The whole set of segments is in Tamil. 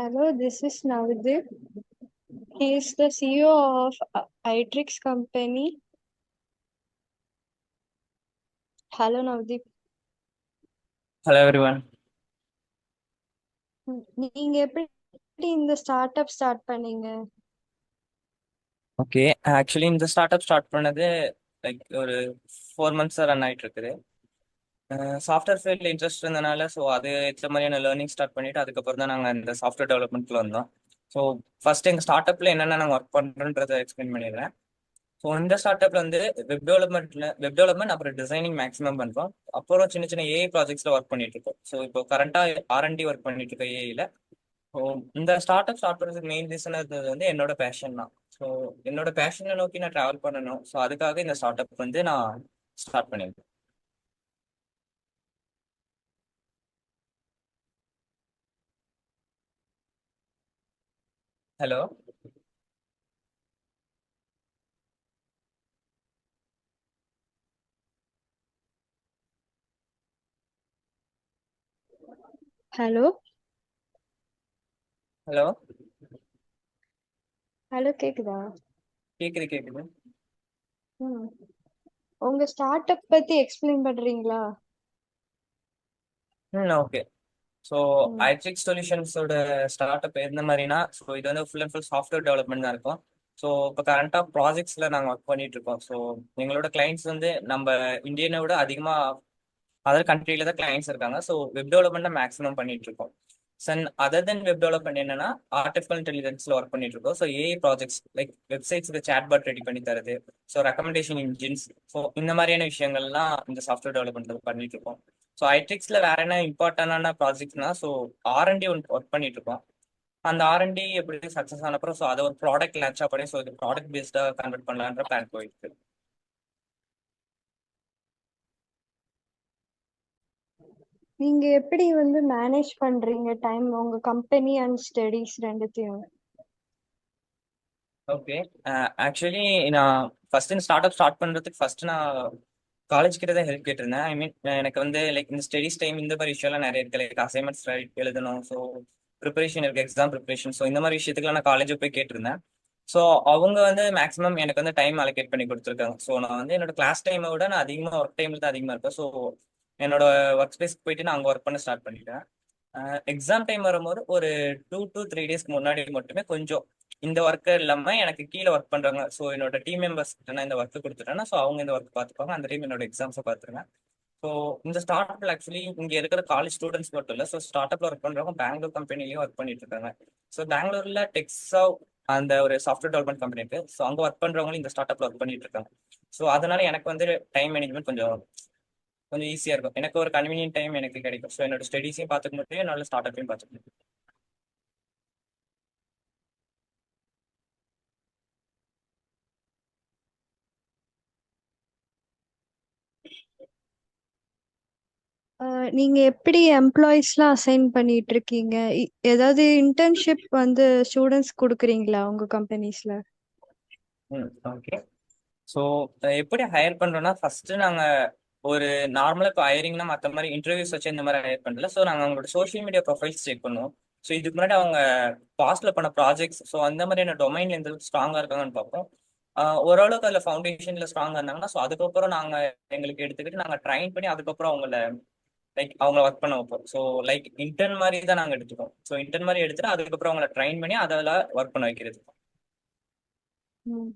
Hello, this is Navdeep. He is the CEO of iTrix company. Hello, Navdeep. Hello everyone. நீங்க எப்படி இந்த ஸ்டார்ட் அப் ஸ்டார்ட் பண்ணீங்க? ஓகே, ஆக்சுவலி இந்த ஸ்டார்ட் அப் ஸ்டார்ட் பண்ணது லைக் ஒரு 4 months ரன் ஆயிட்டு இருக்குது. சாஃப்ட்வேர் ஃபீல்டில் இன்ட்ரெஸ்ட் இருந்தனால ஸோ அது ஏற்ற மாதிரியான லேர்னிங் ஸ்டார்ட் பண்ணிட்டு அதுக்கப்புறம் தான் நாங்கள் இந்த சாஃப்ட்வேர் டெவலப்மெண்ட்ல வந்தோம். ஸோ ஃபர்ஸ்ட் எங்கள் ஸ்டார்ட் அப்ல என்னென்ன நாங்கள் ஒர்க் பண்ணுறோன்றதை எக்ஸ்பிளைன் பண்ணிடுறேன். ஸோ இந்த ஸ்டார்ட் அப்ல வந்து வெப் டெவலப்மெண்ட் அப்புறம் டிசைனிங் மேக்ஸிமம் பண்ணுறோம். அப்புறம் சின்ன சின்ன ஏஐ ப்ராஜெக்ட்ஸ்ல ஒர்க் பண்ணிட்டு இருக்கோம். ஸோ இப்போ கரண்டாக ஆர்என்டி ஒர்க் பண்ணிட்டு இருக்கோம் ஏஐல. ஸோ இந்த ஸ்டார்ட் அப் ஸ்டார்ட் பண்ணுறதுக்கு மெயின் ரீசன் இருந்தது வந்து என்னோட பேஷன் தான். ஸோ என்னோட பேஷனை நோக்கி நான் ட்ராவல் பண்ணணும். ஸோ அதுக்காக இந்த ஸ்டார்ட் அப் வந்து நான் ஸ்டார்ட் பண்ணியிருக்கேன். ஹலோ. Hello hello. ஹலோ கேக்குதா? கேக்குது கேக்குது. ம். உங்க ஸ்டார்ட் அப் பத்தி எக்ஸ்பிளைன் பண்றீங்களா? ம், ஓகே. ஸோ ம். ஐட்ரிக் சொல்யூஷன்ஸோட ஸ்டார்ட் அப் எந்த மாதிரினா, ஸோ இது வந்து full and full software development தான் இருக்கும். ஸோ இப்போ கரண்டாக ப்ராஜெக்ட்ஸில் நாங்கள் ஒர்க் பண்ணிட்டு இருக்கோம். ஸோ எங்களோட கிளைண்ட்ஸ் வந்து நம்ம இந்தியனை விட அதிகமாக அதர் கண்ட்ரில தான் கிளைண்ட்ஸ் இருக்காங்க. ஸோ வெப் டெவலப்மெண்ட் மேக்ஸிமம் பண்ணிட்டு இருக்கோம். சன் அதர் தென் வெப் டெவலப்மெண்ட் என்னன்னா ஆர்டிஃபிஷியல் இன்டெலிஜென்ஸ்ல ஒர்க் பண்ணிட்டு இருக்கோம். ஸோ ஏஐ ப்ராஜெக்ட்ஸ் லைக் வெப்சைட்ஸ்க்கு சாட்பாட் ரெடி பண்ணி தருது. ஸோ ரெக்கமெண்டேஷன் இன்ஜின்ஸ், ஸோ இந்த மாதிரியான விஷயங்கள்லாம் இந்த சாஃப்ட்வேர் டெவலப்மெண்ட்ல பண்ணிட்டு இருக்கோம். ஸோ ஐட்ரிக்ஸ்ல வேற என்ன இம்பார்ட்டன்டான ப்ராஜெக்ட்னா, ஸோ ஆர்என்டி ஒன்று ஒர்க் பண்ணிட்டு இருக்கோம். அந்த ஆர்என்டி எப்படி சக்ஸஸ் ஆனப்பறம் ஸோ அதை ஒரு ப்ராடக்ட் லான்ச்சா பண்ணி ஸோ இது ப்ராடக்ட் பேஸ்டா கன்வெர்ட் பண்ணலான்ற பிளான் போயிருக்கு. நீங்க எப்படி வந்து மேனேஜ் பண்றீங்க டைம் உங்க கம்பெனி அண்ட் ஸ்டடீஸ் ரெண்டுத்தையும்? ஓகே, ஆக்சுவலி நான் ஃபர்ஸ்ட் இந்த ஸ்டார்ட் அப் ஸ்டார்ட் பண்றதுக்கு ஃபர்ஸ்ட் நான் காலேஜ் கிட்ட தான் ஹெல்ப் கேட்டிருந்தேன். ஐ மீன் எனக்கு வந்து லைக் இந்த ஸ்டடிஸ் டைம் இந்த மாதிரி விஷயம்லாம் நிறைய இருக்கு. லைக் அசைன்மெண்ட்ஸ் எழுதணும். ஸோ ப்ரிப்பரேஷன் இருக்கு, எக்ஸாம் ப்ரிப்பரேஷன். ஸோ இந்த மாதிரி விஷயத்துக்குலாம் நான் காலேஜ் போய் கேட்டிருந்தேன். ஸோ அவங்க வந்து மேக்ஸிமம் எனக்கு வந்து டைம் அலோகேட் பண்ணி கொடுத்துருக்காங்க. ஸோ நான் வந்து என்னோட கிளாஸ் டைமை விட நான் அதிகமாக ஒர்க் டைமில் தான் அதிகமாக இருப்பேன். ஸோ என்னோட ஒர்க் ஸ்பேஸ்க்கு போயிட்டு நான் அங்கே ஒர்க் பண்ண ஸ்டார்ட் பண்ணிட்டேன். எக்ஸாம் டைம் வரும்போது ஒரு 2 to 3 days முன்னாடி மட்டுமே கொஞ்சம் இந்த ஒர்க்கு இல்லாம எனக்கு கீழே ஒர்க் பண்றாங்க. ஸோ என்னோட டீம் மெம்பர்ஸ் நான் இந்த ஒர்க் கொடுத்துட்டேன்னா ஸோ அவங்க இந்த ஒர்க் பார்த்துப்பாங்க. அந்த டைம் என்னோட எக்ஸாம்ஸை பார்த்துருங்க. ஸோ இந்த ஸ்டார்ட் அப்ல ஆக்சுவலி இங்க இருக்கிற காலேஜ் ஸ்டூடெண்ட்ஸ் மட்டும் இல்லை. ஸோ ஸ்டார்ட் அப்ல ஒர்க் பண்றவங்க பெங்களூர் கம்பெனிலையும் ஒர்க் பண்ணிட்டு இருக்காங்க. ஸோ பெங்களூர்ல டெக்ஸா அந்த ஒரு சாஃப்ட்வேர் டெவலப்மெண்ட் கம்பெனி இருக்கு. ஸோ அங்க ஒர்க் பண்றவங்களும் இந்த ஸ்டார்ட் அப்ல ஒர்க் பண்ணிட்டு இருக்காங்க. ஸோ அதனால எனக்கு வந்து டைம் மேனேஜ்மெண்ட் கொஞ்சம் கொஞ்சம் ஈஸியா இருக்கும். எனக்கு ஒரு கன்வீனியன்ட் டைம் எனக்கு கிடைக்கும். ஸோ என்னோட ஸ்டடீஸையும் பார்த்துக்க முடியும், என்னோட ஸ்டார்ட் அப்பையும் பார்த்துக்க முடியும். நீங்க எப்படி எம்ப்ளாயிஸ்லாம் அசைன் பண்ணிட்டு இருக்கீங்க? ஏதாவது இன்டர்ன்ஷிப் வந்து ஸ்டூடெண்ட்ஸ் கொடுக்குறீங்களா உங்க கம்பெனிஸ்ல? ம், ஓகே. ஸோ எப்படி ஹையர் பண்றோம்னா ஃபர்ஸ்ட் நாங்க ஒரு நார்மலா இப்போ ஹையரிங்னா மற்ற மாதிரி இன்டர்வியூஸ் வச்சு இந்த மாதிரி ஹையர் பண்ணல. ஸோ நாங்கள் அவங்களோட சோஷியல் மீடியா ப்ரொஃபைல்ஸ் செக் பண்ணுவோம். ஸோ இதுக்கு முன்னாடி அவங்க பாஸ்ட்ல பண்ண ப்ராஜெக்ட்ஸ் ஸோ அந்த மாதிரியான டொமைன்ல எந்த ஸ்ட்ராங்கா இருக்காங்கன்னு பார்ப்போம். ஓரளவுக்கு அதில் ஃபவுண்டேஷன்ல ஸ்ட்ராங்கா இருந்தாங்கன்னா ஸோ அதுக்கப்புறம் நாங்கள் எங்களுக்கு எடுத்துக்கிட்டு நாங்கள் ட்ரைன் பண்ணி அதுக்கப்புறம் அவங்கள லைக் அவங்க ஒர்க் பண்ண வைப்போம். ஸோ லைக் இன்டர்ன் மாதிரி தான் நாங்கள் எடுத்துப்போம். ஸோ இன்டர்ன் மாதிரி எடுத்துட்டு அதுக்கப்புறம் அவங்கள ட்ரைன் பண்ணி அதில் ஒர்க் பண்ண வைக்கிறது. ம்.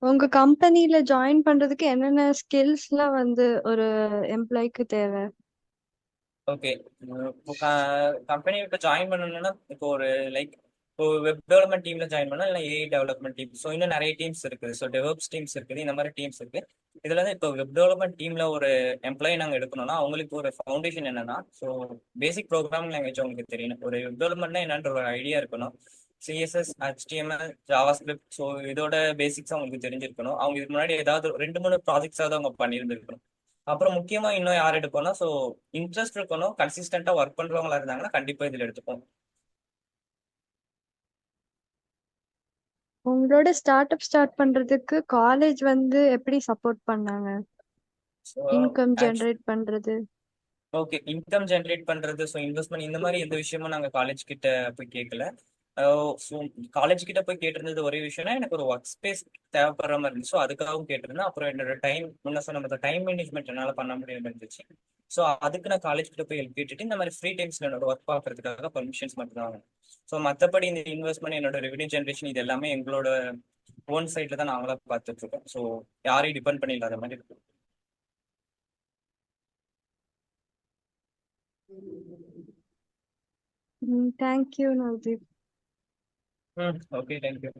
உங்க கம்பெனில ஜாயின் பண்றதுக்கு என்னென்ன ஸ்கில்ஸ்லாம் வந்து ஒரு எம்ப்ளாய்க்கு தேவை? ஓகே, இப்போ கம்பெனி இப்போ ஜாயின் பண்ணணும்னா இப்போ ஒரு லைக் இப்போ வெப் டெவலப்மெண்ட் டீம்ல ஜாயின் பண்ணா இல்லை ஏஐ டெவலப்மெண்ட் டீம் ஸோ இன்னும் நிறைய டீம்ஸ் இருக்குது. ஸோ டெவலப்ஸ் டீம்ஸ் இருக்குது, இந்த மாதிரி டீம்ஸ் இருக்கு. இதுல வந்து இப்போ வெப் டெவலப்மெண்ட் டீம்ல ஒரு எம்ப்ளாயி நாங்கள் எடுக்கணும்னா அவங்களுக்கு ஒரு ஃபவுண்டேஷன் என்னன்னா ஸோ பேசிக் ப்ரோக்ராமிங் லாங்குவேஜ் அவங்களுக்கு தெரியணும். ஒரு வெப் டெவலப்மெண்ட்னா என்னன்ற ஒரு ஐடியா இருக்கணும். சிஎஸ்எஸ், HTML, ஜாவாஸ்கிரிப்ட் ஸோ இதோட பேசிக்ஸ் அவங்களுக்கு தெரிஞ்சிருக்கணும். அவங்க இதுக்கு முன்னாடி ஏதாவது 2 3 ப்ராஜெக்ட்ஸாவது அவங்க பண்ணியிருந்திருக்கணும். அப்புறம் முக்கியமா இன்னும் யார் எடுப்போம்னா ஸோ இன்ட்ரெஸ்ட் இருக்கணும், கன்சிஸ்டன்டா ஒர்க் பண்றவங்களா இருந்தாங்கன்னா கண்டிப்பா இதுல எடுத்துப்போம். உங்களோட ஸ்டார்ட் அப் ஸ்டார்ட் பண்றதுக்கு காலேஜ் வந்து எப்படி சப்போர்ட் பண்ணாங்க? ஸோ இன்கம் ஜெனரேட் பண்றது? ஓகே. இன்கம் ஜெனரேட் பண்றது, ஸோ இன்வெஸ்ட்மெண்ட் இந்த மாதிரி எந்த விஷயமும் நாங்க காலேஜ் கிட்ட போய் கேட்கல. ஸோ காலேஜ் கிட்ட போய் கேட்டிருந்தது ஒரே விஷயம்னா, எனக்கு ஒரு ஒர்க் ஸ்பேஸ் தேவைப்படுற மாதிரி இருந்துச்சு. ஸோ அதுக்காகவும் கேட்டிருந்தேன். அப்புறம் என்னோட டைம், முன்ன சொன்ன மாதிரி டைம் மேனேஜ்மெண்ட் என்னால பண்ண முடியாம இருந்துச்சு. ஸோ அதுக்கு நான் காலேஜ் கிட்ட போய் ஹெல்ப் கேட்டுட்டு இந்த மாதிரி ஃப்ரீ டைம்ஸ்ல என்னோட ஒர்க் பார்க்கறதுக்காக பர்மிஷன்ஸ் மட்டும் தான் வாங்கினேன். ஸோ மற்றபடி இந்த இன்வெஸ்ட்மெண்ட், என்னோட ரெவன்யூ ஜென்ரேஷன், இது எல்லாமே எங்களோட ஓன் சைட்ல தான் நாங்களா பார்த்துட்டு இருக்கோம். ஸோ யாரையும் டிபெண்ட் பண்ணி இல்லாத மாதிரி இருக்கு. தேங்க்யூ நவ்தீப். Okay, thank you.